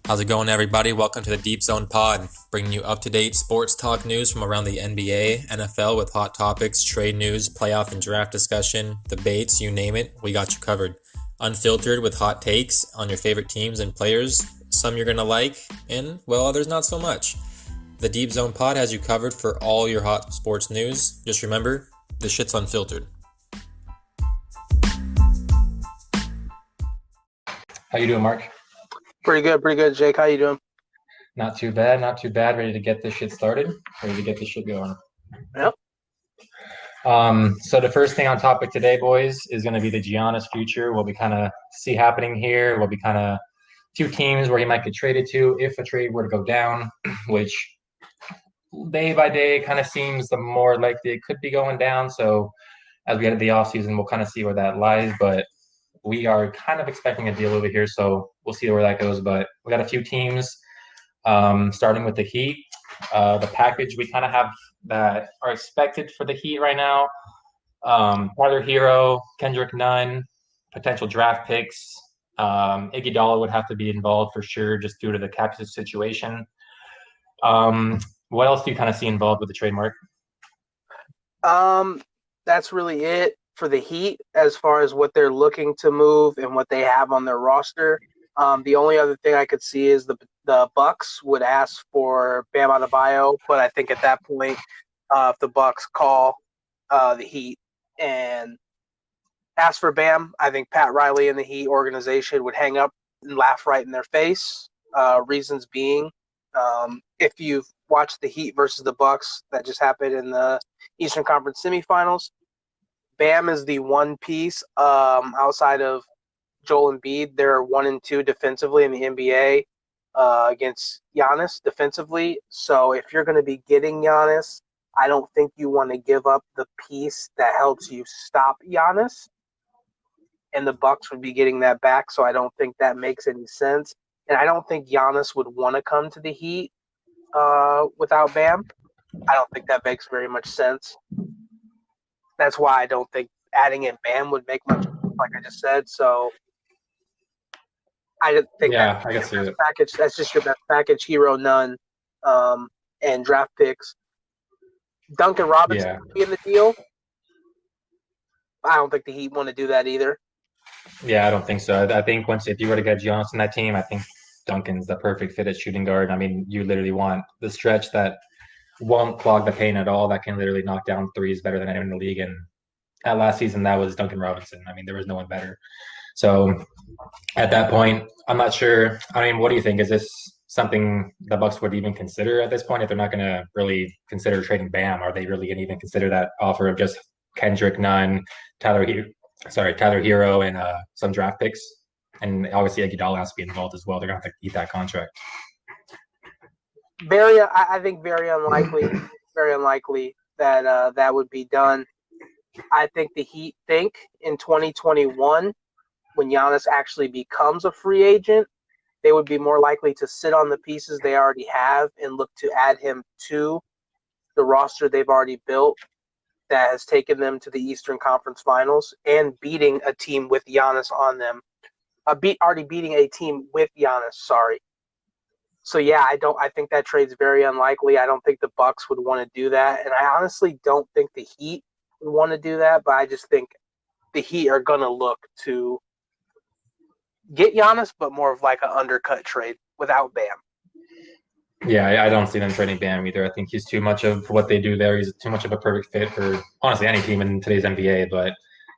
How's it going, everybody? Welcome to the Deep Zone Pod, bringing you up-to-date sports talk news from around the NBA, NFL with hot topics, trade news, playoff and draft discussion, debates, you name it, we got you covered. Unfiltered with hot takes on your favorite teams and players, some you're going to like, and, well, others not so much. The Deep Zone Pod has you covered for all your hot sports news. Just remember, the shit's unfiltered. How you doing, Mark? Pretty good, Jake. How you doing? Not too bad, not too bad. Ready to get this shit started. Ready to get this shit going. Yep. So the first thing on topic today, boys, is going to be the Giannis future. What we kind of see happening here. What we kind of two teams where he might get traded to if a trade were to go down, which day by day kind of seems the more likely it could be going down. So as we get into the offseason, we'll kind of see where that lies. But we are kind of expecting a deal over here, so we'll see where that goes. But we got a few teams, starting with the Heat. The package we kind of have that are expected for the Heat right now. Tyler Hero, Kendrick Nunn, potential draft picks. Iguodala would have to be involved for sure, just due to the cap situation. What else do you kind of see involved with the trademark? That's really it for the Heat as far as what they're looking to move and what they have on their roster. The only other thing I could see is the Bucks would ask for Bam Adebayo, but I think at that point, if the Bucks call the Heat and ask for Bam, I think Pat Riley and the Heat organization would hang up and laugh right in their face. Reasons being, if you've watched the Heat versus the Bucks that just happened in the Eastern Conference semifinals, Bam is the one piece outside of Joel Embiid. They're 1 and 2 defensively in the NBA against Giannis defensively. So if you're going to be getting Giannis, I don't think you want to give up the piece that helps you stop Giannis. And the Bucks would be getting that back, so I don't think that makes any sense. And I don't think Giannis would want to come to the Heat without Bam. I don't think that makes very much sense. That's why I don't think adding in Bam would make much sense, like I just said. So I think Yeah, I can see it. package. That's just your best package. Hero, Nunn, and draft picks. Duncan Robinson Yeah, would be in the deal. I don't think the Heat want to do that either. yeah, I don't think so. I think if you were to get Giannis in that team, I think Duncan's the perfect fit at shooting guard. I mean, you literally want the stretch that won't clog the paint at all, that can literally knock down threes better than anyone in the league. And at last season, that was Duncan Robinson. I mean, there was no one better. So at that point, I'm not sure. I mean, what do you think? Is this something the Bucks would even consider at this point? If they're not going to really consider trading Bam, are they really going to even consider that offer of just Kendrick Nunn, Tyler Hero, and some draft picks? And obviously, Iguodala has to be involved as well. They're going to have to eat that contract. I think very unlikely that that would be done. I think the Heat think in 2021, when Giannis actually becomes a free agent, they would be more likely to sit on the pieces they already have and look to add him to the roster they've already built that has taken them to the Eastern Conference Finals and beating a team with Giannis on them. Already beating a team with Giannis, sorry. So yeah, I think that trade's very unlikely. I don't think the Bucks would want to do that. And I honestly don't think the Heat would want to do that, but I just think the Heat are gonna look to get Giannis, but more of like an undercut trade without Bam. Yeah, I don't see them trading Bam either. I think he's too much of what they do there. He's too much of a perfect fit for honestly any team in today's NBA. But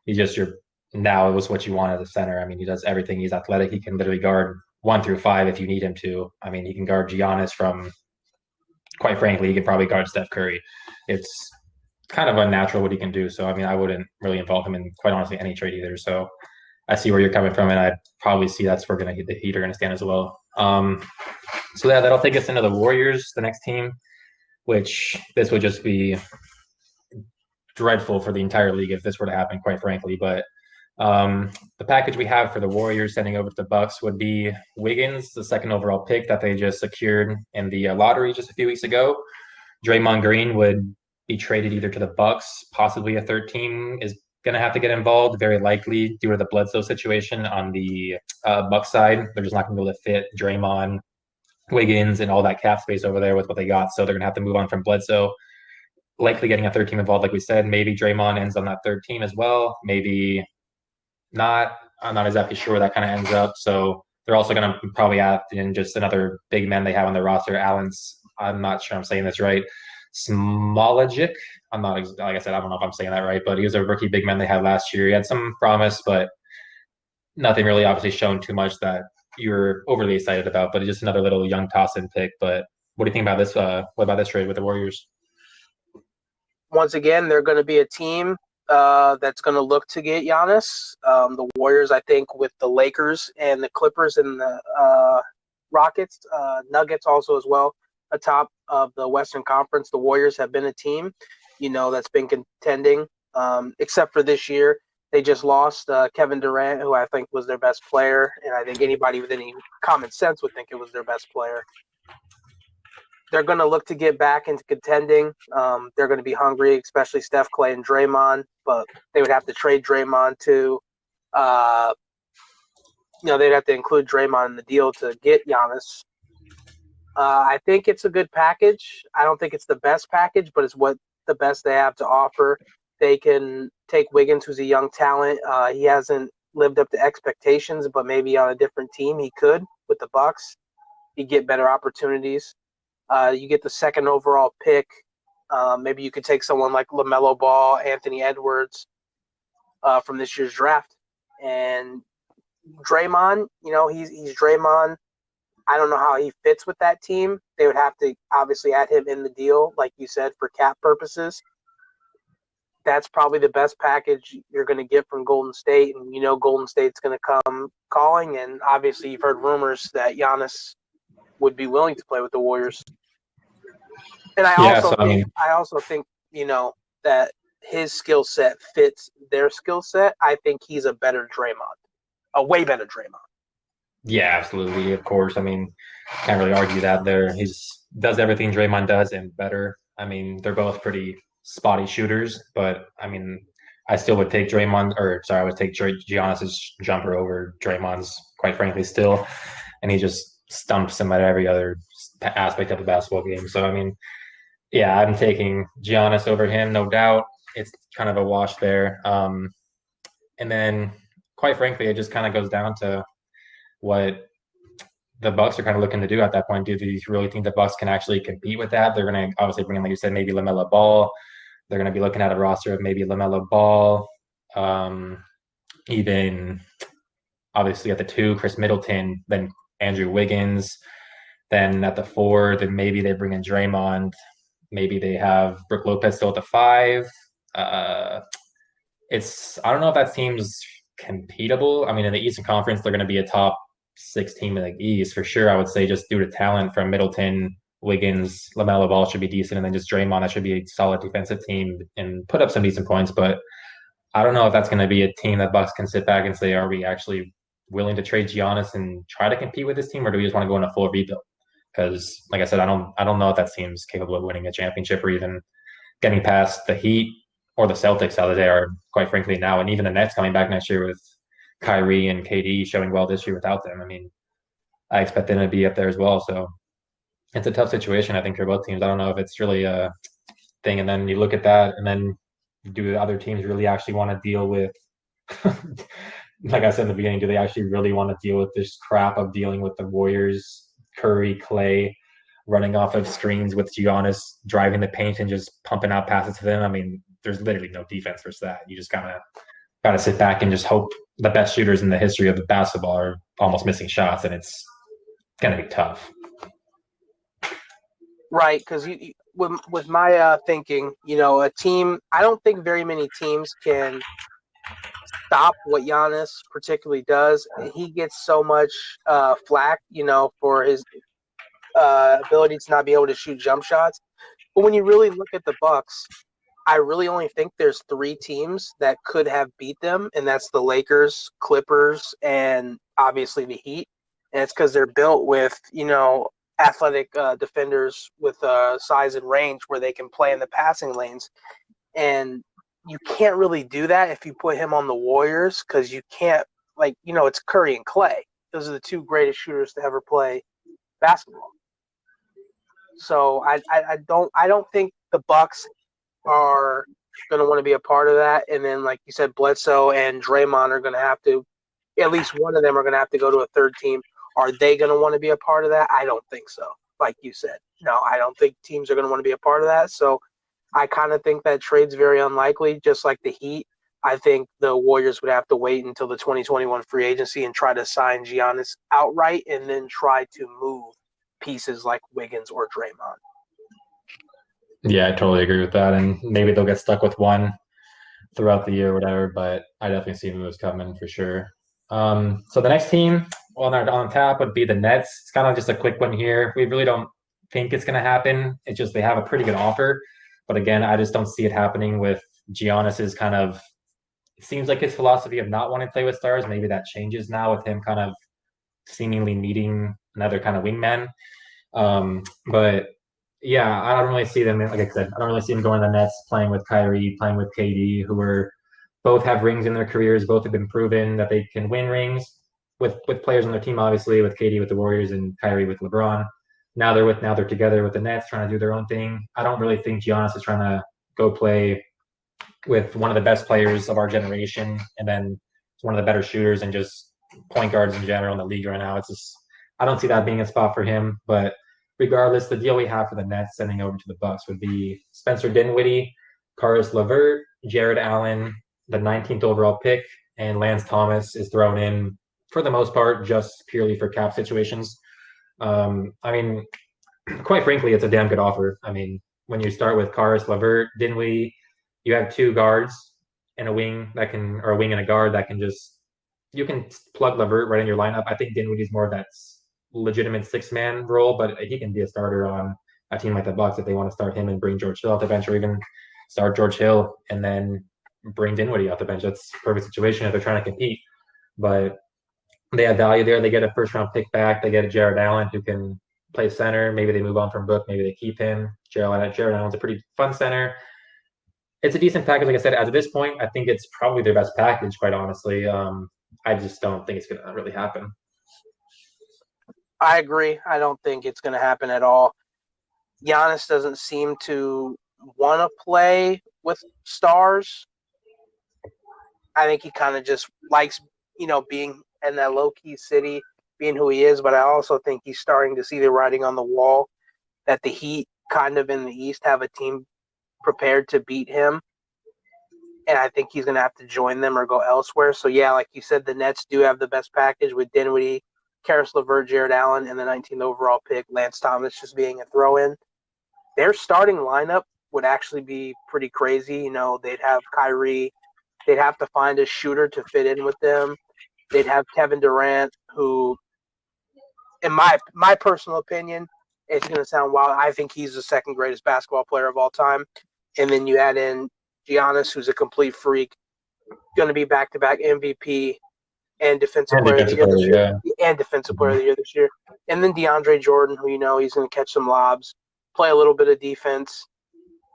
he's just your now it was what you want as a center. I mean, he does everything. He's athletic. He can literally guard 1 through 5 if you need him to. I mean, he can guard Giannis from quite frankly, he could probably guard Steph Curry. It's kind of unnatural what he can do. So I mean, I wouldn't really involve him in quite honestly any trade either. So I see where you're coming from, and I probably see that's where the Heat are going to stand as well. So yeah, that'll take us into the Warriors, the next team, which this would just be dreadful for the entire league if this were to happen, quite frankly. But the package we have for the Warriors sending over to the Bucks would be Wiggins, the second overall pick that they just secured in the lottery just a few weeks ago. Draymond Green would be traded either to the Bucks, possibly a third team is going to have to get involved, very likely due to the Bledsoe situation on the Bucks side. They're just not going to be able to fit Draymond Wiggins and all that cap space over there with what they got. So they're going to have to move on from Bledsoe. Likely getting a third team involved, like we said. Maybe Draymond ends on that third team as well. Maybe not. I'm not exactly sure where that kind of ends up. So they're also going to probably add in just another big man they have on their roster. I'm not sure I'm saying this right. Smologic. I'm not, like I said, I don't know if I'm saying that right, but he was a rookie big man they had last year. He had some promise, but nothing really obviously shown too much that you were overly excited about. But it's just another little young toss-in pick. But what do you think about this? What about this trade with the Warriors? Once again, they're going to be a team that's going to look to get Giannis. The Warriors, I think, with the Lakers and the Clippers and the Rockets, Nuggets also as well, atop of the Western Conference. The Warriors have been a team, that's been contending, except for this year. They just lost Kevin Durant, who I think was their best player, and I think anybody with any common sense would think it was their best player. They're going to look to get back into contending. They're going to be hungry, especially Steph, Clay, and Draymond. But they would have to trade Draymond to, they'd have to include Draymond in the deal to get Giannis. I think it's a good package. I don't think it's the best package, but it's what the best they have to offer. They can take Wiggins, who's a young talent. He hasn't lived up to expectations, but maybe on a different team he could with the Bucks. He'd get better opportunities. You get the second overall pick. Maybe you could take someone like LaMelo Ball, Anthony Edwards from this year's draft. And Draymond, he's Draymond. I don't know how he fits with that team. They would have to obviously add him in the deal, like you said, for cap purposes. That's probably the best package you're going to get from Golden State. And Golden State's going to come calling. And obviously you've heard rumors that Giannis would be willing to play with the Warriors. And I Yeah, also so I think, mean, that his skill set fits their skill set. I think he's a better Draymond, a way better Draymond. yeah, absolutely, of course. I mean, can't really argue that there. He's does everything Draymond does and better. I mean, they're both pretty spotty shooters, but I mean, I still would take I would take Giannis's jumper over Draymond's, quite frankly, still, and he just stumps him at every other aspect of the basketball game. So I mean, yeah, I'm taking Giannis over him, no doubt. It's kind of a wash there. And then, quite frankly, it just kind of goes down to what the Bucks are kind of looking to do at that point. Do you really think the Bucks can actually compete with that? They're going to obviously bring in, like you said, maybe LaMelo Ball. They're going to be looking at a roster of maybe LaMelo Ball, even obviously at the two, Chris Middleton, then Andrew Wiggins. Then at the four, then maybe they bring in Draymond. Maybe they have Brook Lopez still at the five. Uh, I don't know if that seems competable. I mean, in the Eastern Conference, they're going to be a top six team in the East for sure. I would say just due to talent from Middleton, Wiggins, LaMelo Ball should be decent, and then just Draymond, that should be a solid defensive team and put up some decent points. But I don't know if that's going to be a team that Bucks can sit back and say, are we actually willing to trade Giannis and try to compete with this team, or do we just want to go in a full rebuild? Because, like I said, I don't know if that team's capable of winning a championship or even getting past the Heat or the Celtics how they are, quite frankly, now. And even the Nets coming back next year with Kyrie and KD showing well this year without them. I mean, I expect them to be up there as well. So it's a tough situation, I think, for both teams. I don't know if it's really a thing. And then you look at that, and then do the other teams really actually want to deal with, like I said in the beginning, do they actually really want to deal with this crap of dealing with the Warriors, Curry, Clay, running off of screens with Giannis driving the paint and just pumping out passes to them? I mean, there's literally no defense versus that. You just kind of got to sit back and just hope the best shooters in the history of the basketball are almost missing shots, and it's going to be tough. Right, because with my thinking, a team. I don't think very many teams can stop what Giannis particularly does. He gets so much flack, for his ability to not be able to shoot jump shots. But when you really look at the Bucks, I really only think there's three teams that could have beat them, and that's the Lakers, Clippers, and obviously the Heat. And it's because they're built with, athletic defenders with size and range where they can play in the passing lanes. And you can't really do that if you put him on the Warriors because you can't, it's Curry and Clay. Those are the two greatest shooters to ever play basketball. So I don't think the Bucks are going to want to be a part of that. And then, like you said, Bledsoe and Draymond are going to have to, at least one of them are going to have to go to a third team. Are they going to want to be a part of that? I don't think so. Like you said, no, I don't think teams are going to want to be a part of that. So I kind of think that trade's very unlikely, just like the Heat. I think the Warriors would have to wait until the 2021 free agency and try to sign Giannis outright and then try to move pieces like Wiggins or Draymond. Yeah, I totally agree with that. And maybe they'll get stuck with one throughout the year or whatever, but I definitely see moves coming for sure. So the next team on tap would be the Nets. It's kind of just a quick one here. We really don't think it's going to happen. It's just they have a pretty good offer. But again, I just don't see it happening with Giannis's kind of, it seems like his philosophy of not wanting to play with stars. Maybe that changes now with him kind of seemingly needing another kind of wingman. But yeah, I don't really see them. Like I said, I don't really see them going to the Nets, playing with Kyrie, playing with KD, who are both have rings in their careers. Both have been proven that they can win rings with players on their team. Obviously, with KD with the Warriors and Kyrie with LeBron. Now they're together with the Nets, trying to do their own thing. I don't really think Giannis is trying to go play with one of the best players of our generation, and then one of the better shooters and just point guards in general in the league right now. It's just I don't see that being a spot for him, but regardless, the deal we have for the Nets sending over to the Bucks would be Spencer Dinwiddie, Caris LeVert, Jared Allen, the 19th overall pick, and Lance Thomas is thrown in for the most part just purely for cap situations. I mean, quite frankly, it's a damn good offer. I mean, when you start with Caris LeVert, Dinwiddie, you have two guards and a wing that can, or a wing and a guard that can just, you can plug LeVert right in your lineup. I think Dinwiddie's more of that legitimate six-man role, but he can be a starter on a team like the Bucks if they want to start him and bring George Hill off the bench, or even start George Hill and then bring Dinwiddie off the bench. That's a perfect situation if they're trying to compete. But they have value there. They get a first-round pick back. They get a Jared Allen who can play center. Maybe they move on from Book. Maybe they keep him. Jared Allen's a pretty fun center. It's a decent package. Like I said, as of this point, I think it's probably their best package, quite honestly. I just don't think it's going to really happen. I agree. I don't think it's going to happen at all. Giannis doesn't seem to want to play with stars. I think he kind of just likes, being in that low key city, being who he is. But I also think he's starting to see the writing on the wall that the Heat, kind of in the East, have a team prepared to beat him. And I think he's going to have to join them or go elsewhere. So, yeah, like you said, the Nets do have the best package with Dinwiddie, Caris LeVert, Jared Allen, and the 19th overall pick, Lance Thomas, just being a throw-in. Their starting lineup would actually be pretty crazy. They'd have Kyrie. They'd have to find a shooter to fit in with them. They'd have Kevin Durant, who, in my personal opinion, it's going to sound wild. I think he's the second greatest basketball player of all time. And then you add in Giannis, who's a complete freak, going to be back-to-back MVP and Defensive And Player of the defensive Year this player, year, yeah. and Defensive Player of the Year this year. And then DeAndre Jordan, who he's going to catch some lobs, play a little bit of defense.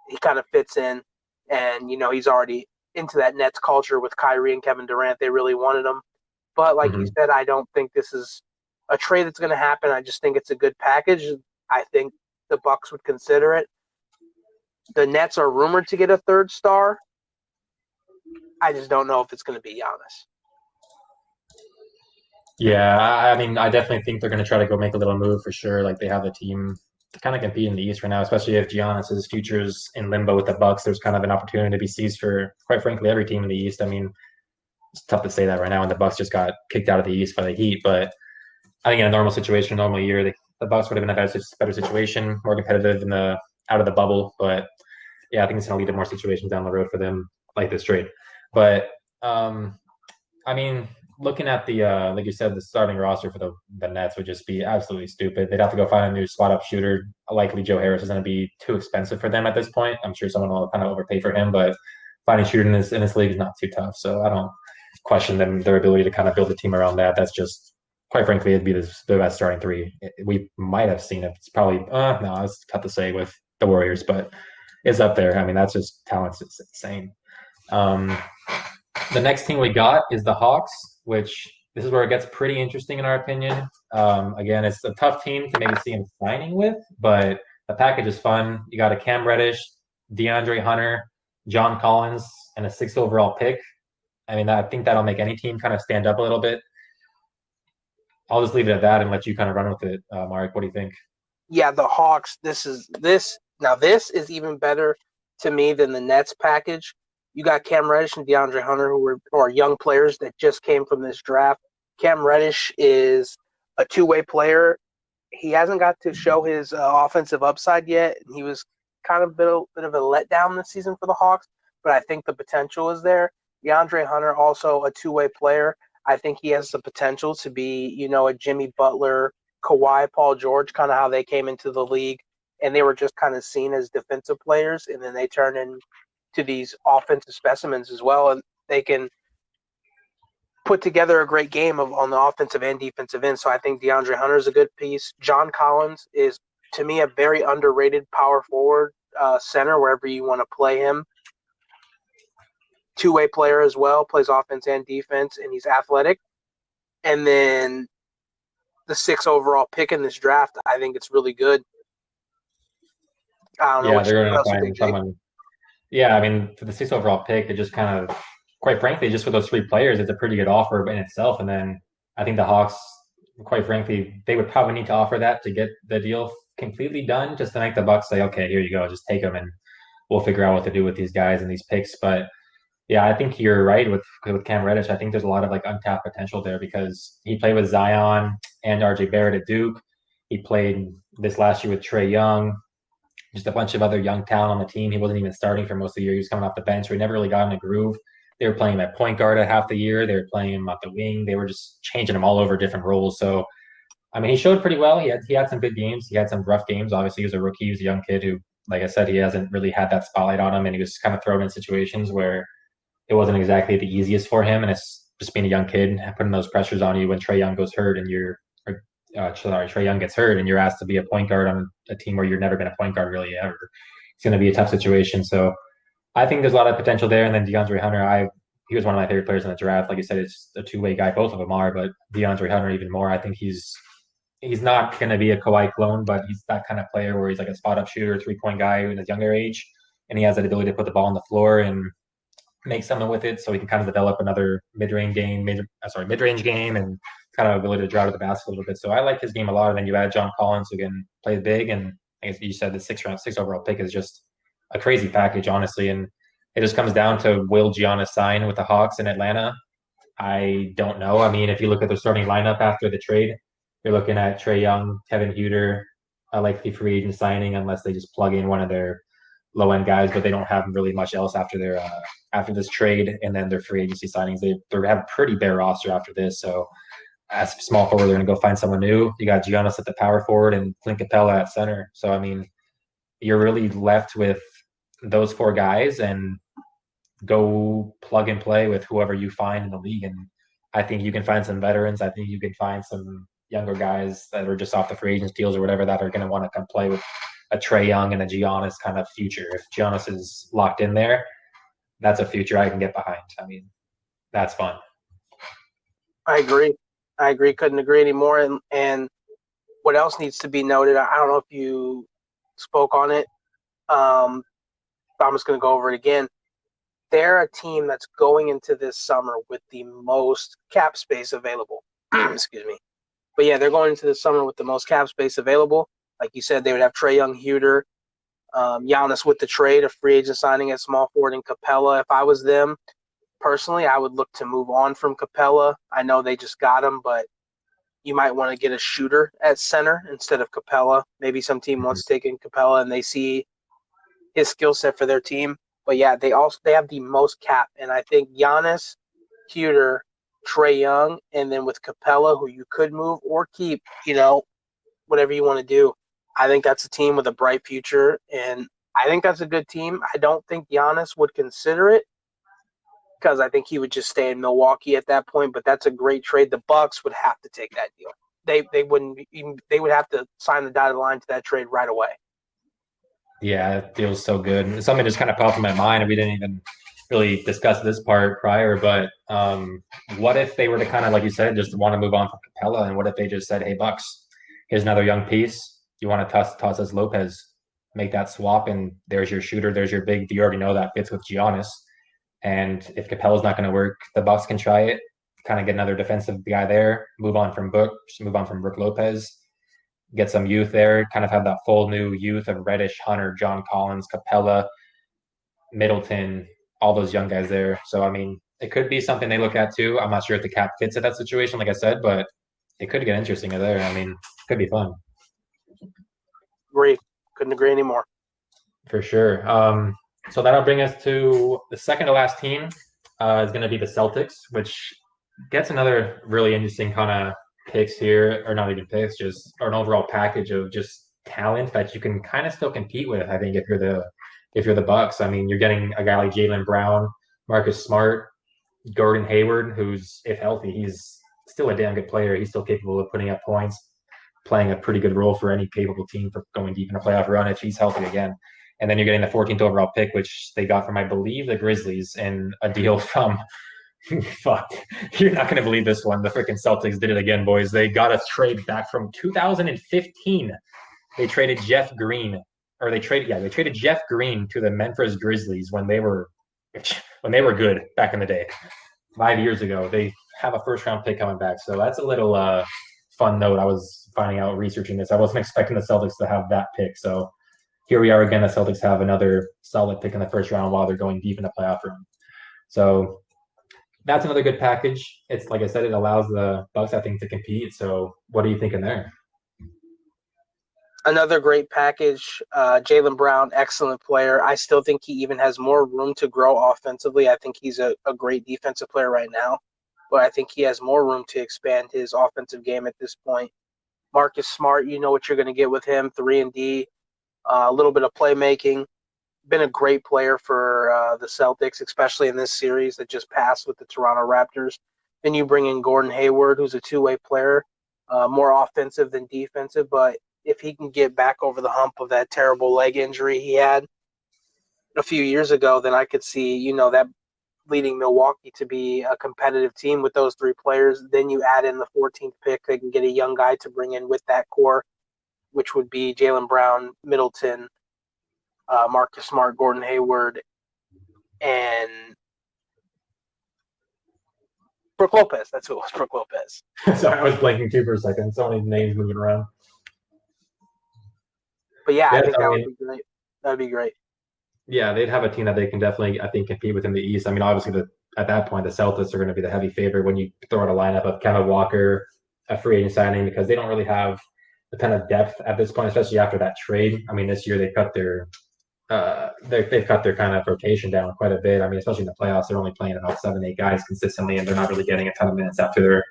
He kind of fits in, and he's already into that Nets culture with Kyrie and Kevin Durant. They really wanted him, but like you Mm-hmm. said, I don't think this is a trade that's going to happen. I just think it's a good package. I think the Bucks would consider it. The Nets are rumored to get a third star. I just don't know if it's going to be Giannis. Yeah, I mean, I definitely think they're going to try to go make a little move for sure. Like they have the team to kind of compete in the East right now, especially if Giannis's future's in limbo with the Bucks. There's kind of an opportunity to be seized for, quite frankly, every team in the East. I mean, it's tough to say that right now, and the Bucks just got kicked out of the East by the Heat. But I think in a normal situation, a normal year, the Bucks would have been in a better situation, more competitive in the out of the bubble. But yeah, I think it's going to lead to more situations down the road for them like this trade. But I mean, looking at the like you said, the starting roster for the Nets would just be absolutely stupid. They'd have to go find a new spot up shooter. Likely Joe Harris is going to be too expensive for them at this point. I'm sure someone will kind of overpay for him, but finding a shooter in this league is not too tough. So I don't question their ability to kind of build a team around that. That's just quite frankly, it'd be the best starting three. We might have seen it. It's probably no, it's tough to say with the Warriors, but it's up there. I mean, that's just talent's it's insane. Um, the next team we got is the Hawks, which this is where it gets pretty interesting in our opinion. Again, it's a tough team to maybe see him signing with, but the package is fun. You got a Cam Reddish, DeAndre Hunter, John Collins, and a sixth overall pick. I mean, I think that'll make any team kind of stand up a little bit. I'll just leave it at that and let you kind of run with it, Mark. What do you think? Yeah, the Hawks. This is even better to me than the Nets package. You got Cam Reddish and DeAndre Hunter, who are young players that just came from this draft. Cam Reddish is a two-way player. He hasn't got to show his offensive upside yet. He was kind of bit of a letdown this season for the Hawks, but I think the potential is there. DeAndre Hunter, also a two-way player. I think he has the potential to be, a Jimmy Butler, Kawhi, Paul George, kind of how they came into the league, and they were just kind of seen as defensive players, and then they turn into these offensive specimens as well, and they can put together a great game on the offensive and defensive end. So I think DeAndre Hunter is a good piece. John Collins is, to me, a very underrated power forward center wherever you want to play him. Two-way player as well, plays offense and defense, and he's athletic. And then the sixth overall pick in this draft, I think it's really good. I don't know Yeah, what they're going to else you think, find Jake. someone. Yeah, I mean, for the sixth overall pick, it just kind of, quite frankly, just for those three players, it's a pretty good offer in itself. And then I think the Hawks, quite frankly, they would probably need to offer that to get the deal completely done, just to make the Bucks say, okay, here you go, just take them, and we'll figure out what to do with these guys and these picks. But yeah, I think you're right with Cam Reddish. I think there's a lot of like untapped potential there because he played with Zion and RJ Barrett at Duke. He played this last year with Trey Young, just a bunch of other young talent on the team. He wasn't even starting for most of the year. He was coming off the bench, so he never really got in a groove. They were playing him at point guard at half the year. They were playing him at the wing. They were just changing him all over different roles. So I mean, he showed pretty well. He had some good games. He had some rough games. Obviously, he was a rookie. He was a young kid who, like I said, he hasn't really had that spotlight on him, and he was kind of thrown in situations where it wasn't exactly the easiest for him. And it's just being a young kid, putting those pressures on you when Trey Young goes hurt and Trey Young gets hurt and you're asked to be a point guard on a team where you've never been a point guard really ever. It's going to be a tough situation. So I think there's a lot of potential there. And then DeAndre Hunter, he was one of my favorite players in the draft. Like you said, it's a two-way guy. Both of them are, but DeAndre Hunter even more. I think he's not going to be a Kawhi clone, but he's that kind of player where he's like a spot-up shooter, three-point guy in his younger age, and he has that ability to put the ball on the floor and make something with it, so he can kind of develop another mid-range game, and kind of ability to drive to the basket a little bit. So I like his game a lot. And then you add John Collins, who can play big, and I guess you said the six overall pick is just a crazy package, honestly. And it just comes down to, will Giannis sign with the Hawks in Atlanta? I don't know. I mean, if you look at the starting lineup after the trade, you're looking at Trey Young, Kevin Huerter, a likely free agent signing, unless they just plug in one of their low end guys, but they don't have really much else after after this trade, and then their free agency signings. They have a pretty bare roster after this. So as small forward, they're going to go find someone new. You got Giannis at the power forward and Clint Capella at center. So I mean, you're really left with those four guys, and go plug and play with whoever you find in the league. And I think you can find some veterans. I think you can find some younger guys that are just off the free agent deals or whatever that are going to want to come play with a Trey Young and a Giannis kind of future. If Giannis is locked in there, that's a future I can get behind. I mean, that's fun. I agree. I agree. Couldn't agree anymore. And what else needs to be noted? I don't know if you spoke on it. But I'm just going to go over it again. They're a team that's going into this summer with the most cap space available. Excuse me. But yeah, they're going into the summer with the most cap space available. Like you said, they would have Trey Young, Huter, Giannis with the trade, a free agent signing at small forward, and Capella. If I was them, personally, I would look to move on from Capella. I know they just got him, but you might want to get a shooter at center instead of Capella. Maybe some team Mhm. wants to take in Capella and they see his skill set for their team. But yeah, they have the most cap, and I think Giannis, Huter, Trey Young, and then with Capella, who you could move or keep, whatever you want to do. I think that's a team with a bright future, and I think that's a good team. I don't think Giannis would consider it because I think he would just stay in Milwaukee at that point. But that's a great trade. The Bucks would have to take that deal. They wouldn't even, they would have to sign the dotted line to that trade right away. Yeah, it feels so good. And something just kind of popped in my mind, and we didn't even really discuss this part prior. But what if they were to kind of, like you said, just want to move on from Capella, and what if they just said, "Hey, Bucks, here's another young piece. You want to toss us Lopez? make that swap, and there's your shooter, there's your big. You already know that fits with Giannis. And if Capella's not going to work, the Bucks can try it. Kind of get another defensive guy there. Move on from Brook Lopez. Get some youth there. Kind of have that full new youth of Reddish, Hunter, John Collins, Capella, Middleton, all those young guys there. So I mean, it could be something they look at too. I'm not sure if the cap fits at that situation, like I said, but it could get interesting there. I mean, it could be fun Agree. Couldn't agree anymore. for sure. So that'll bring us to the second to last team. Is going to be the Celtics, which gets another really interesting kind of picks here, or not even picks, just or an overall package of just talent that you can kind of still compete with. I think if you're the Bucks, I mean, you're getting a guy like Jaylen Brown, Marcus Smart, Gordon Hayward, who's if healthy, he's still a damn good player. He's still capable of putting up points, playing a pretty good role for any capable team for going deep in a playoff run if he's healthy again. And then you're getting the 14th overall pick, which they got from, I believe, the Grizzlies in a deal from fuck. You're not going to believe this one. The freaking Celtics did it again, boys. They got a trade back from 2015. They traded Jeff Green, or they traded Jeff Green to the Memphis Grizzlies when they were good back in the day. 5 years ago, they have a first round pick coming back. So that's a little fun note. I was finding out researching this. I wasn't expecting the Celtics to have that pick. So here we are again. The Celtics have another solid pick in the first round while they're going deep in the playoff run. So that's another good package. It's like I said, it allows the Bucks, I think, to compete. So what are you thinking there? Another great package. Jaylen Brown, excellent player. I still think he even has more room to grow offensively. I think he's a great defensive player right now, but I think he has more room to expand his offensive game at this point. Marcus Smart, you know what you're going to get with him, 3 and D, a little bit of playmaking. Been a great player for the Celtics, especially in this series that just passed with the Toronto Raptors. Then you bring in Gordon Hayward, who's a two-way player, more offensive than defensive, but if he can get back over the hump of that terrible leg injury he had a few years ago, then I could see, that leading Milwaukee to be a competitive team with those three players. Then you add in the 14th pick, they can get a young guy to bring in with that core, which would be Jaylen Brown, Middleton, Marcus Smart, Gordon Hayward, and Brook Lopez. That's who it was, Brook Lopez. Sorry, I was blanking too for a second. So many names moving around. But yeah, I Yes, think I that would mean, be great. That would be great. yeah, they'd have a team that they can definitely, I think, compete with in the East. I mean, obviously, at that point, the Celtics are going to be the heavy favorite when you throw out a lineup of Kemba Walker, a free agent signing, because they don't really have a ton of depth at this point, especially after that trade. I mean, this year they've cut their kind of rotation down quite a bit. I mean, especially in the playoffs, they're only playing about 7, 8 guys consistently, and they're not really getting a ton of minutes after their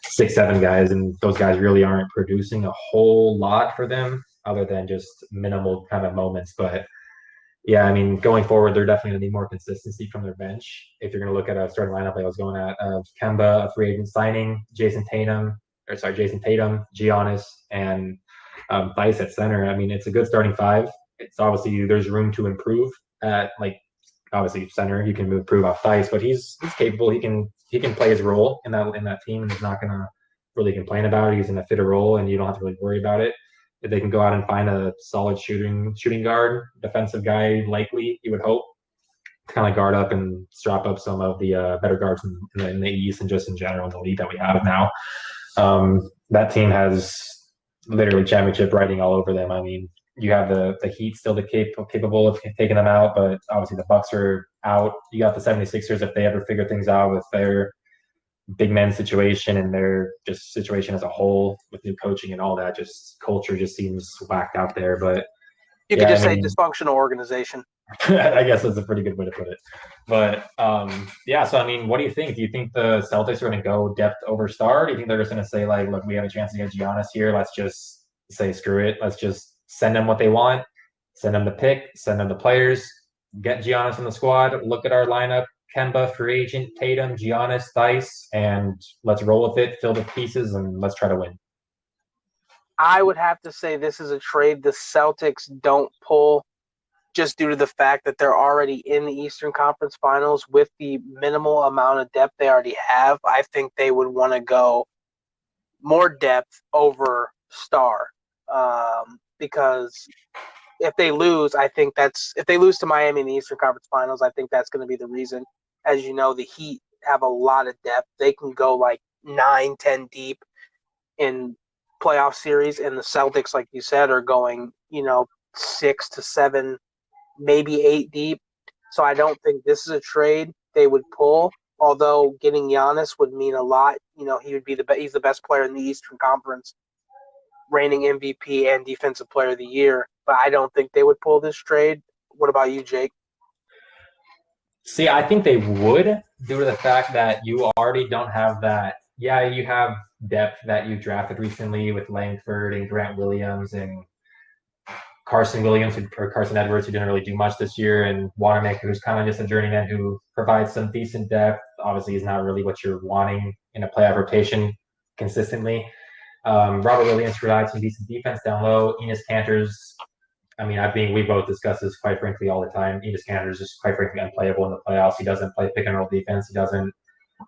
6, 7 guys, and those guys really aren't producing a whole lot for them other than just minimal kind of moments. But yeah, I mean, going forward, they're definitely going to need more consistency from their bench. If you're going to look at a starting lineup like I was going at, of Kemba, a free agent signing, Jason Tatum, Giannis, and Theis at center. I mean, it's a good starting five. It's obviously there's room to improve at like obviously center. You can improve off Theis, but he's capable. He can play his role in that team, and he's not going to really complain about it. He's in a fitter role, and you don't have to really worry about it. If they can go out and find a solid shooting guard, defensive guy, likely you would hope, to kind of guard up and strap up some of the better guards in the East and just in general in the league that we have now. That team has literally championship writing all over them. I mean, you have the Heat still capable of taking them out, but obviously the Bucks are out. You got the 76ers if they ever figure things out with their big men situation and their just situation as a whole with new coaching and all that. Just culture just seems whacked out there. But You could yeah, I just say mean, dysfunctional organization. I guess that's a pretty good way to put it. But yeah, so I mean, what do you think? Do you think the Celtics are going to go depth over star? Do you think they're just going to say like, look, we have a chance to get Giannis here. Let's just say screw it. Let's just send them what they want. Send them the pick. Send them the players. Get Giannis in the squad. Look at our lineup. Kemba, free agent, Tatum, Giannis, Theis, and let's roll with it. Fill the pieces and let's try to win. I would have to say this is a trade the Celtics don't pull just due to the fact that they're already in the Eastern Conference Finals with the minimal amount of depth they already have. I think they would want to go more depth over star because if they lose, I think that's if they lose to Miami in the Eastern Conference Finals, I think that's going to be the reason. As you know, the Heat have a lot of depth. They can go like 9, 10 deep in playoff series, and the Celtics, like you said, are going 6 to 7, maybe 8 deep. So I don't think this is a trade they would pull. Although getting Giannis would mean a lot. He would be he's the best player in the Eastern Conference, reigning MVP and Defensive Player of the Year. But I don't think they would pull this trade. What about you, Jake? See, I think they would due to the fact that you already don't have that. Yeah, you have depth that you drafted recently with Langford and Grant Williams and Carson Williams or Carson Edwards, who didn't really do much this year, and Wanamaker, who's kind of just a journeyman who provides some decent depth. Obviously, he's not really what you're wanting in a playoff rotation consistently. Robert Williams provides some decent defense down low. Enes Kanter's, I mean, we both discuss this quite frankly all the time. Enes Kanter is just quite frankly unplayable in the playoffs. He doesn't play pick and roll defense. He doesn't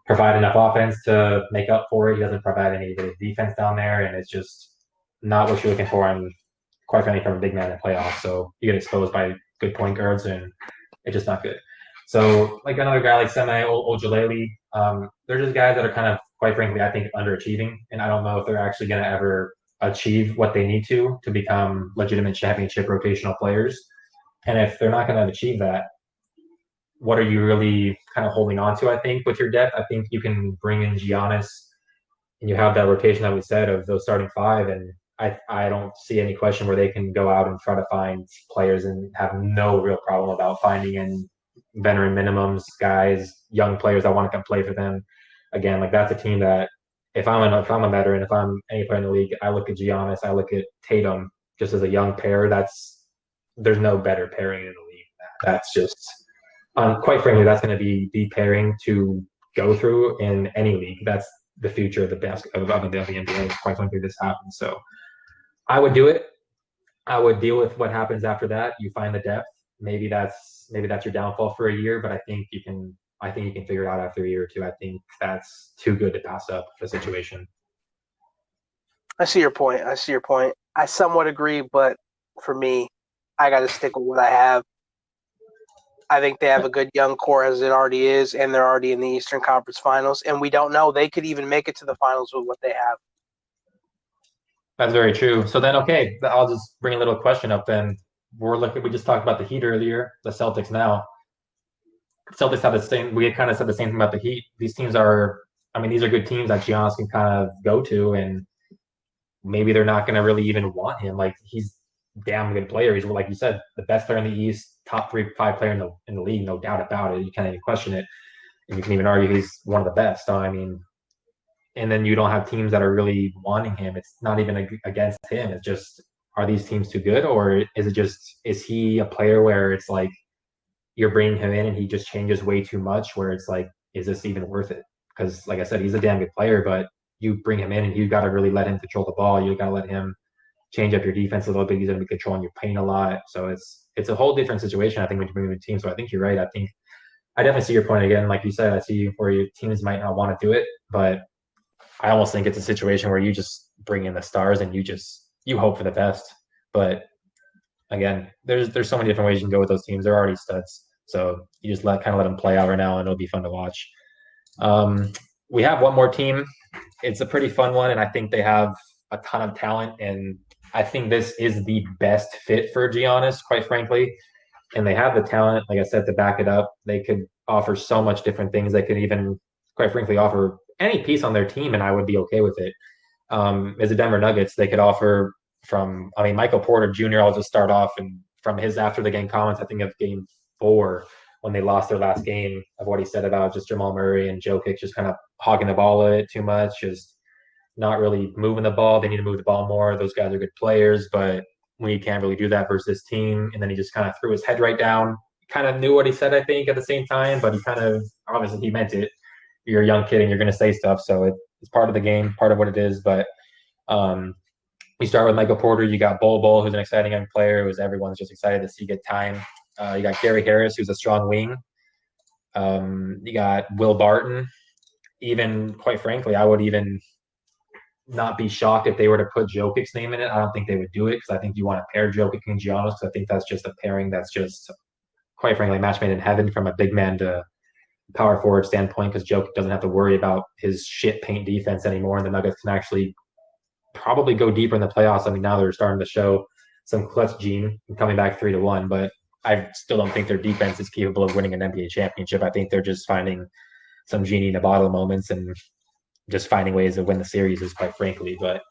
provide enough offense to make up for it. He doesn't provide any defense down there, and it's just not what you're looking for. And quite frankly, from a big man in playoffs, so you get exposed by good point guards, and it's just not good. So, like another guy like Semi Ojelele, they're just guys that are kind of, quite frankly, I think underachieving, and I don't know if they're actually going to ever achieve what they need to become legitimate championship rotational players. And if they're not going to achieve that, what are you really kind of holding on to? I think with your depth, I think you can bring in Giannis, and you have that rotation that we said of those starting five, and I don't see any question where they can go out and try to find players and have no real problem about finding in veteran minimums, guys, young players that want to come play for them. Again, like that's a team that if I'm a veteran, if I'm any player in the league, I look at Giannis, I look at Tatum just as a young pair. There's no better pairing in the league. That's just quite frankly, that's going to be the pairing to go through in any league. That's the future of the best of the NBA. Quite frankly, this happens. So I would do it. I would deal with what happens after that. You find the depth. Maybe that's your downfall for a year, but I think you can figure it out after a year or two. I think that's too good to pass up the situation. I see your point. I see your point. I somewhat agree, but for me, I got to stick with what I have. I think they have a good young core as it already is, and they're already in the Eastern Conference Finals. And we don't know; they could even make it to the finals with what they have. That's very true. So then, okay, I'll just bring a little question up. Then we're looking. We just talked about the Heat earlier, the Celtics now. Celtics have the same. We kind of said the same thing about the Heat. These teams are, I mean, these are good teams that Giannis can kind of go to, and maybe they're not going to really even want him. Like he's a damn good player. He's like you said, the best player in the East, top 3, 5 player in the league, no doubt about it. You can't even question it, and you can even argue he's one of the best. So I mean, and then you don't have teams that are really wanting him. It's not even against him. It's just, are these teams too good, or is he a player where it's like you're bringing him in and he just changes way too much, where it's like, is this even worth it? Because like I said, he's a damn good player, but you bring him in and you got to really let him control the ball. You got to let him change up your defense a little bit. He's going to be controlling your paint a lot. So it's a whole different situation, I think, when you bring him in the team. So I think you're right. I definitely see your point again. Like you said, I see where your teams might not want to do it, but I almost think it's a situation where you just bring in the stars and you hope for the best. But again, there's so many different ways you can go with those teams. They're already studs, so you just let them play out right now, and it'll be fun to watch. Um, we have one more team. It's a pretty fun one, and I think they have a ton of talent, and I think this is the best fit for Giannis, quite frankly. And they have the talent, like I said, to back it up. They could offer so much different things. They could even, quite frankly, offer any piece on their team, and I would be okay with it. As the Denver Nuggets, they could offer Michael Porter Jr. I'll just start off and from his after the game comments, I think of game 4 when they lost their last game, of what he said about just Jamal Murray and Jokic just kind of hogging the ball a bit too much, just not really moving the ball. They need to move the ball more. Those guys are good players, but we can't really do that versus this team. And then he just kind of threw his head right down. Kind of knew what he said, I think, at the same time, but he kind of obviously he meant it. You're a young kid and you're going to say stuff, so it's part of the game, part of what it is. But um, you start with Michael Porter. You got Bol, who's an exciting young player, who's everyone's just excited to see get time. You got Gary Harris, who's a strong wing. You got Will Barton. Even quite frankly, I would even not be shocked if they were to put Jokic's name in it. I don't think they would do it because I think you want to pair Jokic and Giannis. I think that's just a pairing that's just, quite frankly, match made in heaven from a big man to power forward standpoint because Jokic doesn't have to worry about his shit paint defense anymore, and the Nuggets can actually probably go deeper in the playoffs. I mean, now they're starting to show some clutch gene coming back 3-1, but I still don't think their defense is capable of winning an NBA championship. I think they're just finding some genie in a bottle moments and just finding ways to win the series, is quite frankly. But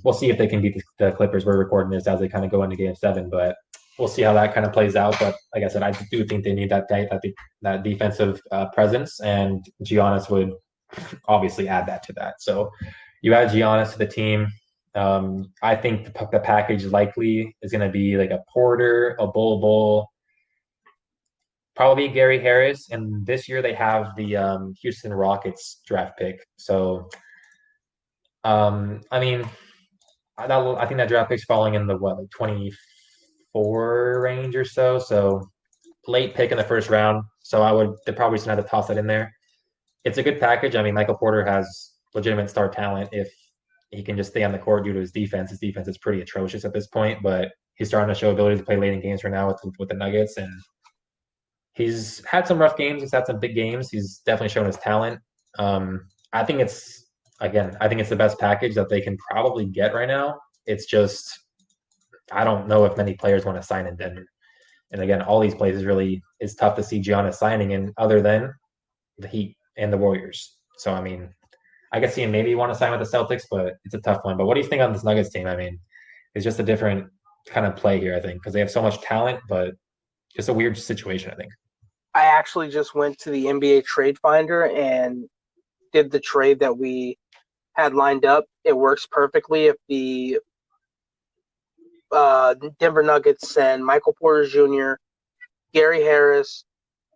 we'll see if they can beat the Clippers. We're recording this as they kind of go into Game 7, but we'll see how that kind of plays out. But like I said, I do think they need that defensive presence, and Giannis would obviously add that to that. So you add Giannis to the team. I think the package likely is going to be like a Porter, a Bull, probably Gary Harris. And this year they have the Houston Rockets draft pick. So, I mean, I think that draft pick's falling in the what, like 24 range or so. So late pick in the first round. So they probably just have to toss that in there. It's a good package. I mean, Michael Porter has legitimate star talent if he can just stay on the court due to his defense. His defense is pretty atrocious at this point, but he's starting to show ability to play late in games right now with the Nuggets, and he's had some rough games. He's had some big games. He's definitely shown his talent. I think I think it's the best package that they can probably get right now. It's just I don't know if many players want to sign in Denver. And again, all these places really is tough to see Giannis signing in, other than the Heat and the Warriors. So I mean, I could see him maybe want to sign with the Celtics, but it's a tough one. But what do you think on this Nuggets team? I mean, it's just a different kind of play here, I think, because they have so much talent, but just a weird situation, I think. I actually just went to the NBA Trade Finder and did the trade that we had lined up. It works perfectly if the Denver Nuggets send Michael Porter Jr., Gary Harris,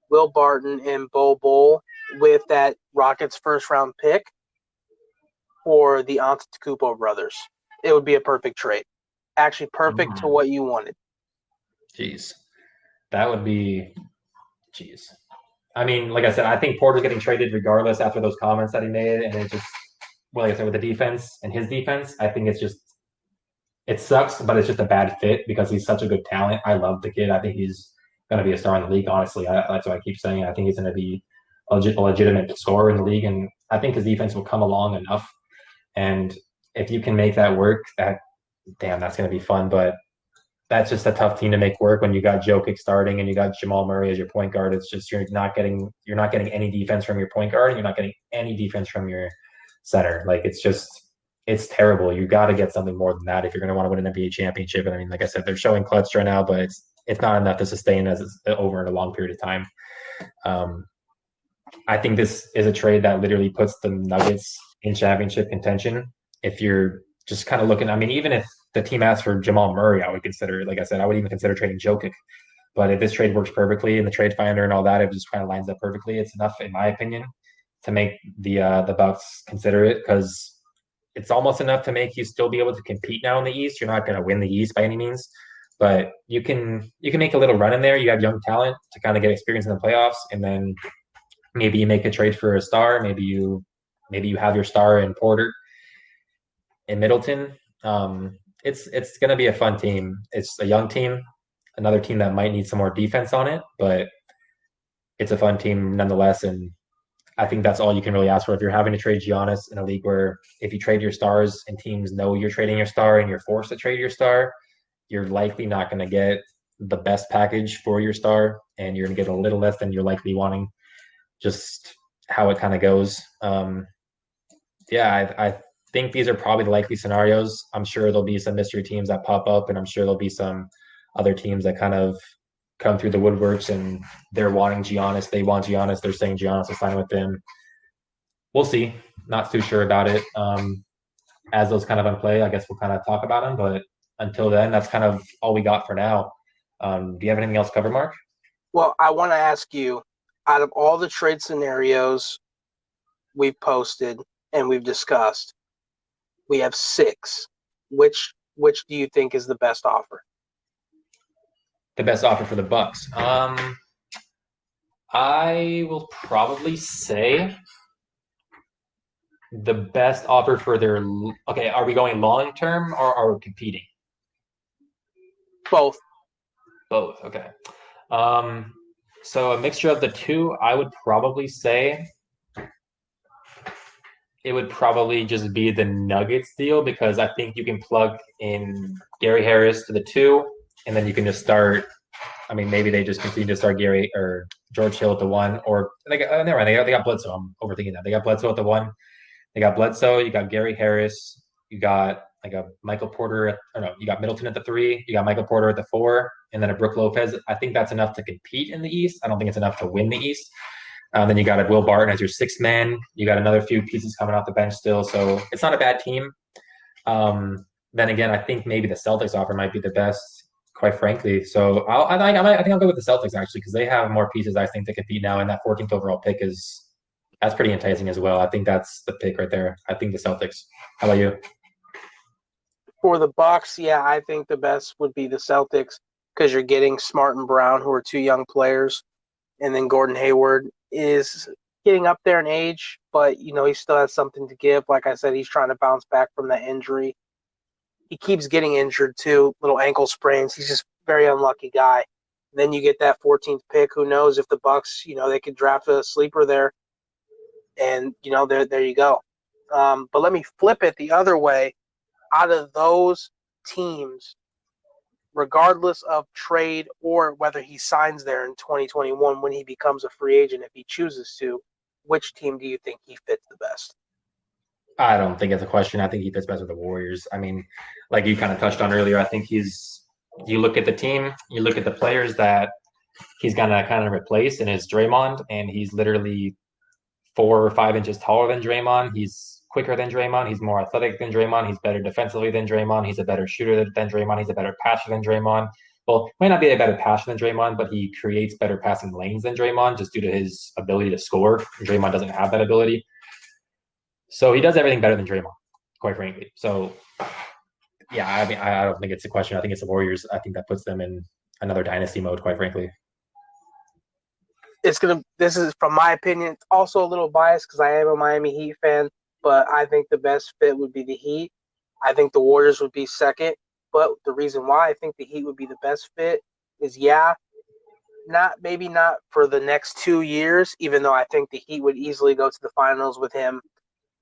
Will Barton, and Bull with that Rockets first round pick for the Antetokounmpo brothers. It would be a perfect trade. Actually, perfect to Mm. what you wanted. Jeez, that would be jeez. I mean, like I said, I think Porter's getting traded regardless after those comments that he made, and it just, well, like I said, with the defense and his defense, I think it sucks, but it's just a bad fit because he's such a good talent. I love the kid. I think he's going to be a star in the league. Honestly, that's what I keep saying. I think he's going to be a legitimate scorer in the league, and I think his defense will come along enough. And if you can make that work, that's going to be fun. But that's just a tough team to make work when you got Jokic starting and you got Jamal Murray as your point guard. It's just you're not getting any defense from your point guard, and you're not getting any defense from your center. Like it's terrible. You got to get something more than that if you're going to want to win an NBA championship. And I mean, like I said, they're showing clutch right now, but it's not enough to sustain as over in a long period of time. Um, I think this is a trade that literally puts the Nuggets in championship contention. If you're just kind of looking, I mean, even if the team asks for Jamal Murray, I would consider, like I said, I would even consider trading Jokic. But if this trade works perfectly in the trade finder and all that, it just kind of lines up perfectly. It's enough, in my opinion, to make the Bucks consider it because it's almost enough to make you still be able to compete now in the East. You're not going to win the East by any means, but you can make a little run in there. You have young talent to kind of get experience in the playoffs, and then maybe you make a trade for a star. Maybe you have your star in Porter in Middleton. It's going to be a fun team. It's a young team, another team that might need some more defense on it, but it's a fun team nonetheless. And I think that's all you can really ask for if you're having to trade Giannis in a league where if you trade your stars and teams know you're trading your star and you're forced to trade your star, you're likely not going to get the best package for your star, and you're going to get a little less than you're likely wanting. Just how it kind of goes. I think these are probably the likely scenarios. I'm sure there'll be some mystery teams that pop up, and I'm sure there'll be some other teams that kind of come through the woodworks and they're wanting Giannis. They want Giannis. They're saying Giannis is signing with them. We'll see. Not too sure about it. As those kind of unplay, I guess we'll kind of talk about them. But until then, that's kind of all we got for now. Do you have anything else covered, Mark? Well, I want to ask you, out of all the trade scenarios we've posted and we've discussed, we have 6. Which do you think is the best offer? The best offer for the Bucks. I will probably say The best offer for their okay, are we going long term or are we competing? Both. Both. Okay. Um, so a mixture of the two, I would probably say it would probably just be the Nuggets deal because I think you can plug in Gary Harris to the two, and then you can just start. I mean, maybe they just continue to start Gary or George Hill at the one, or they got, never mind. They got Bledsoe. I'm overthinking that. They got Bledsoe at the one. They got Bledsoe. You got Gary Harris. You got like a Michael Porter. Or no, you got Middleton at the three. You got Michael Porter at the four, and then a Brook Lopez. I think that's enough to compete in the East. I don't think it's enough to win the East. Then you got a Will Barton as your sixth man. You got another few pieces coming off the bench still, so it's not a bad team. Then again, I think maybe the Celtics offer might be the best, quite frankly. So I think I'll go with the Celtics actually because they have more pieces I think to compete now, and that 14th overall pick is that's pretty enticing as well. I think that's the pick right there. I think the Celtics. How about you? For the Bucks, yeah, I think the best would be the Celtics because you're getting Smart and Brown, who are two young players, and then Gordon Hayward is getting up there in age, but he still has something to give. Like I said, he's trying to bounce back from that injury. He keeps getting injured too, little ankle sprains. He's just a very unlucky guy. Then you get that 14th pick. Who knows if the Bucks, they could draft a sleeper there, and there you go. But let me flip it the other way. Out of those teams, regardless of trade or whether he signs there in 2021 when he becomes a free agent, if he chooses to, which team do you think he fits the best? I don't think it's a question. I think he fits best with the Warriors. I mean, like you kind of touched on earlier, I think he's. You look at the team, you look at the players that he's gonna kind of replace, and it's Draymond, and he's literally 4 or 5 inches taller than Draymond. He's quicker than Draymond. He's more athletic than Draymond. He's better defensively than Draymond. He's a better shooter than Draymond. He's a better passer than Draymond. Well, might not be a better passer than Draymond, but he creates better passing lanes than Draymond just due to his ability to score. Draymond doesn't have that ability. So he does everything better than Draymond, quite frankly. So yeah, I mean, I don't think it's a question. I think it's the Warriors. I think that puts them in another dynasty mode, quite frankly. This is from my opinion, it's also a little biased because I am a Miami Heat fan, but I think the best fit would be the Heat. I think the Warriors would be second, but the reason why I think the Heat would be the best fit is, yeah, maybe not for the next 2 years, even though I think the Heat would easily go to the finals with him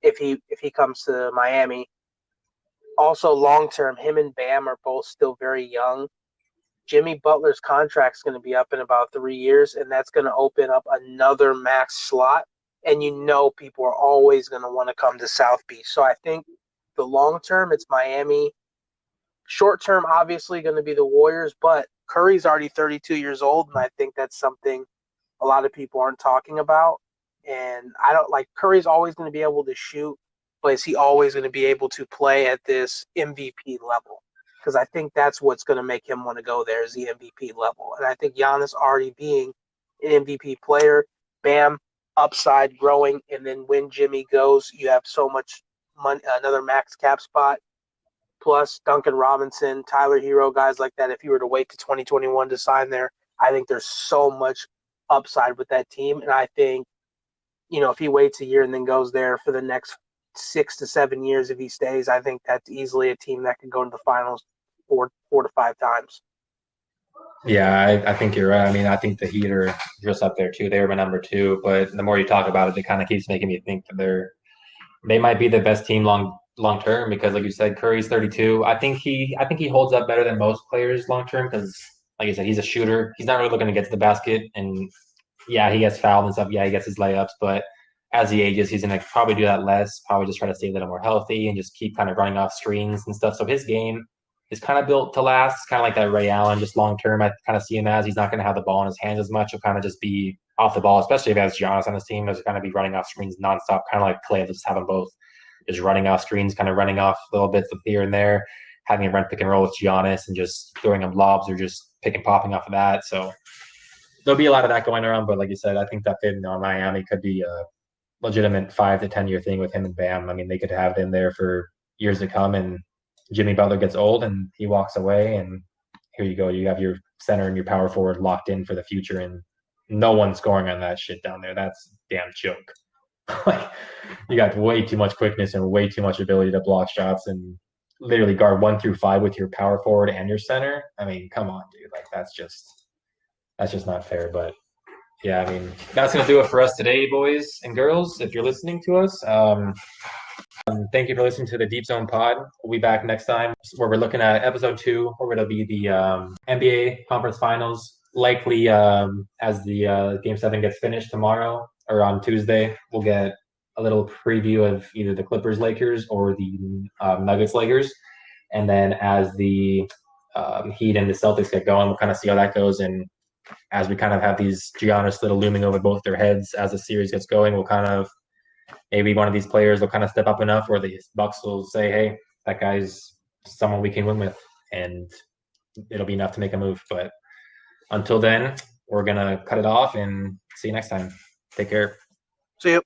if he comes to Miami. Also, long term, him and Bam are both still very young. Jimmy Butler's contract's going to be up in about 3 years, and that's going to open up another max slot. And people are always going to want to come to South Beach. So I think the long term, it's Miami. Short term, obviously, going to be the Warriors, but Curry's already 32 years old, and I think that's something a lot of people aren't talking about. And I don't like Curry's always going to be able to shoot, but is he always going to be able to play at this MVP level? Because I think that's what's going to make him want to go there is the MVP level. And I think Giannis already being an MVP player, bam, upside growing, and then when Jimmy goes, you have so much money, another max cap spot. Plus Duncan Robinson, Tyler Hero, guys like that. If you were to wait to 2021 to sign there, I think there's so much upside with that team. And I think, if he waits a year and then goes there for the next 6 to 7 years, if he stays, I think that's easily a team that could go to the finals four to five times. Yeah, I think you're right. I mean, I think the Heat are just up there too. They were my number two, but the more you talk about it, it kind of keeps making me think that they might be the best team long term because, like you said, Curry's 32. I think he holds up better than most players long term because, like I said, he's a shooter. He's not really looking to get to the basket, and yeah, he gets fouled and stuff. Yeah, he gets his layups, but as he ages, he's gonna probably do that less. Probably just try to stay a little more healthy and just keep kind of running off screens and stuff. So his game is kind of built to last. It's kind of like that Ray Allen, just long term. I kind of see him as he's not going to have the ball in his hands as much. He'll kind of just be off the ball, especially if he has Giannis on his team. He's going to be running off screens nonstop, kind of like Clay. Just have them both just running off screens, kind of running off little bits of here and there, having a run pick and roll with Giannis and just throwing him lobs or just pick and popping off of that. So there'll be a lot of that going around. But like you said, I think that fit in Miami could be a legitimate 5 to 10 year thing with him and Bam. I mean, they could have him there for years to come, and Jimmy Butler gets old and he walks away, and here you go. You have your center and your power forward locked in for the future, and no one's scoring on that shit down there. That's a damn joke. like, You got way too much quickness and way too much ability to block shots and literally guard 1 through 5 with your power forward and your center. I mean, come on, dude. Like that's just not fair. But yeah, I mean, that's gonna do it for us today, boys and girls. If you're listening to us, thank you for listening to the Deep Zone Pod. We'll be back next time where we're looking at episode 2, where it'll be the NBA Conference Finals. Likely, as the Game 7 gets finished tomorrow or on Tuesday, we'll get a little preview of either the Clippers Lakers or the Nuggets Lakers. And then as the Heat and the Celtics get going, we'll kind of see how that goes. And as we kind of have these Giannis little looming over both their heads as the series gets going, we'll kind of maybe one of these players will kind of step up enough where the Bucks will say, "Hey, that guy's someone we can win with," and it'll be enough to make a move. But until then, we're gonna cut it off and see you next time. Take care. See you.